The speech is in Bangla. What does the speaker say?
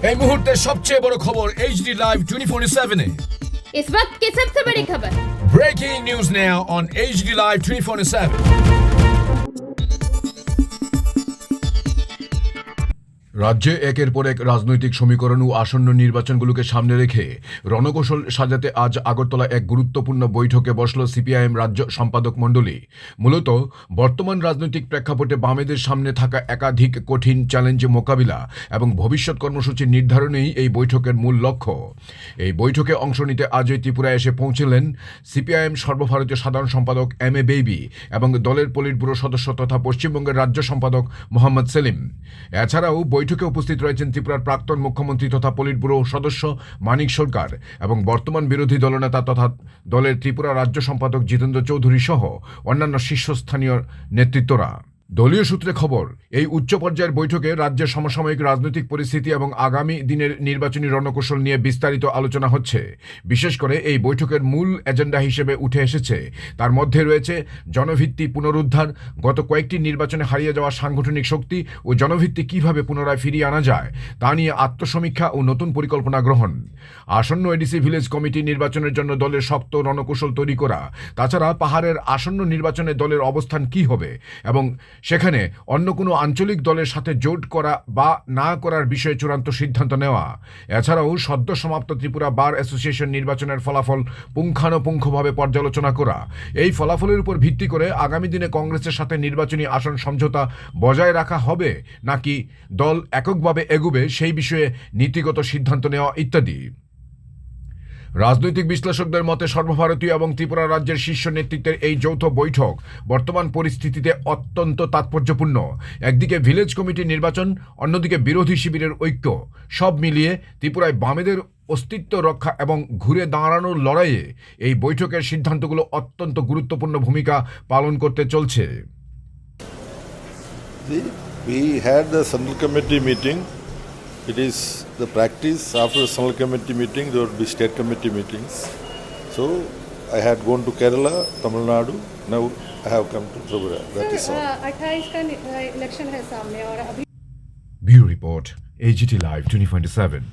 এই মুহূর্তে সবচেয়ে বড় খবর এইচডি লাইভ 24/7 এ। इस वक्त की सबसे बड़ी खबर। Breaking news now on HD Live 24/7. রাজ্যে একের পর এক রাজনৈতিক সমীকরণ ও আসন্ন নির্বাচনগুলোকে সামনে রেখে রণকৌশল সাজাতে আজ আগরতলা এক গুরুত্বপূর্ণ বৈঠকে বসল সিপিআইএম রাজ্য সম্পাদক মণ্ডলী। মূলত বর্তমান রাজনৈতিক প্রেক্ষাপটে বামেদের সামনে থাকা একাধিক কঠিন চ্যালেঞ্জে মোকাবিলা এবং ভবিষ্যৎ কর্মসূচি নির্ধারণেই এই বৈঠকের মূল লক্ষ্য। এই বৈঠকে অংশ নিতে আজই ত্রিপুরায় এসে পৌঁছলেন সিপিআইএম সর্বভারতীয় সাধারণ সম্পাদক এম.এ. বেইবি এবং দলের পলিট ব্যুরো সদস্য তথা পশ্চিমবঙ্গের রাজ্য সম্পাদক মোহাম্মদ সেলিম। এছাড়াও বৈঠকে উপস্থিত রয়েছেন ত্রিপুরার প্রাক্তন মুখ্যমন্ত্রী তথা পলিট ব্যুরো সদস্য মানিক সরকার এবং বর্তমান বিরোধী দলনেতা তথা দলের ত্রিপুরা রাজ্য সম্পাদক জিতেন্দ্র চৌধুরী সহ অন্যান্য শীর্ষস্থানীয় নেতৃত্বরা। দলীয় সূত্রে খবর, এই উচ্চ পর্যায়ের বৈঠকে রাজ্যের সমসাময়িক রাজনৈতিক পরিস্থিতি এবং আগামী দিনের নির্বাচনী রণকৌশল নিয়ে বিস্তারিত আলোচনা হচ্ছে। বিশেষ করে এই বৈঠকের মূল এজেন্ডা হিসেবে উঠে এসেছে, তার মধ্যে রয়েছে জনভিত্তি পুনরুদ্ধার, গত কয়েকটি নির্বাচনে হারিয়ে যাওয়া সাংগঠনিক শক্তি ও জনভিত্তি কিভাবে পুনরায় ফিরিয়ে আনা যায় তা নিয়ে আত্মসমীক্ষা ও নতুন পরিকল্পনা গ্রহণ, আসন্ন এডিসি ভিলেজ কমিটি নির্বাচনের জন্য দলের শক্ত রণকৌশল তৈরি করা, তাছাড়া পাহাড়ের আসন্ন নির্বাচনে দলের অবস্থান কী হবে এবং সেখানে অন্য কোনো আঞ্চলিক দলের সাথে জোট করা বা না করার বিষয়ে চূড়ান্ত সিদ্ধান্ত নেওয়া। এছাড়াও সদ্য সমাপ্ত ত্রিপুরা বার অ্যাসোসিয়েশন নির্বাচনের ফলাফল পুঙ্খানুপুঙ্খভাবে পর্যালোচনা করা। এই ফলাফলের উপর ভিত্তি করে আগামী দিনে কংগ্রেসের সাথে নির্বাচনী আসন সমঝোতা বজায় রাখা হবে নাকি দল এককভাবে এগুবে সেই বিষয়ে নীতিগত সিদ্ধান্ত নেওয়া ইত্যাদি। রাজনৈতিক বিশ্লেষকদের মতে সর্বভারতীয় এবং ত্রিপুরা রাজ্যের শীর্ষ নেতৃত্বের এই যৌথ বৈঠক বর্তমান পরিস্থিতিতে অত্যন্ত তাৎপর্যপূর্ণ। একদিকে ভিলেজ কমিটি নির্বাচন, অন্যদিকে বিরোধী শিবিরের ঐক্য, সব মিলিয়ে ত্রিপুরায় বামেদের অস্তিত্ব রক্ষা এবং ঘুরে দাঁড়ানোর লড়াইয়ে এই বৈঠকের সিদ্ধান্তগুলো অত্যন্ত গুরুত্বপূর্ণ ভূমিকা পালন করতে চলছে। We had the Central Committee meeting. It is the practice after the Central Committee meeting there would be state committee meetings. So I had gone to Kerala, Tamil Nadu. Now I have come to Tripura. That is all. 28 का इलेक्शन है सामने और अभी ब्यूरो रिपोर्ट, AGT Live 20/7।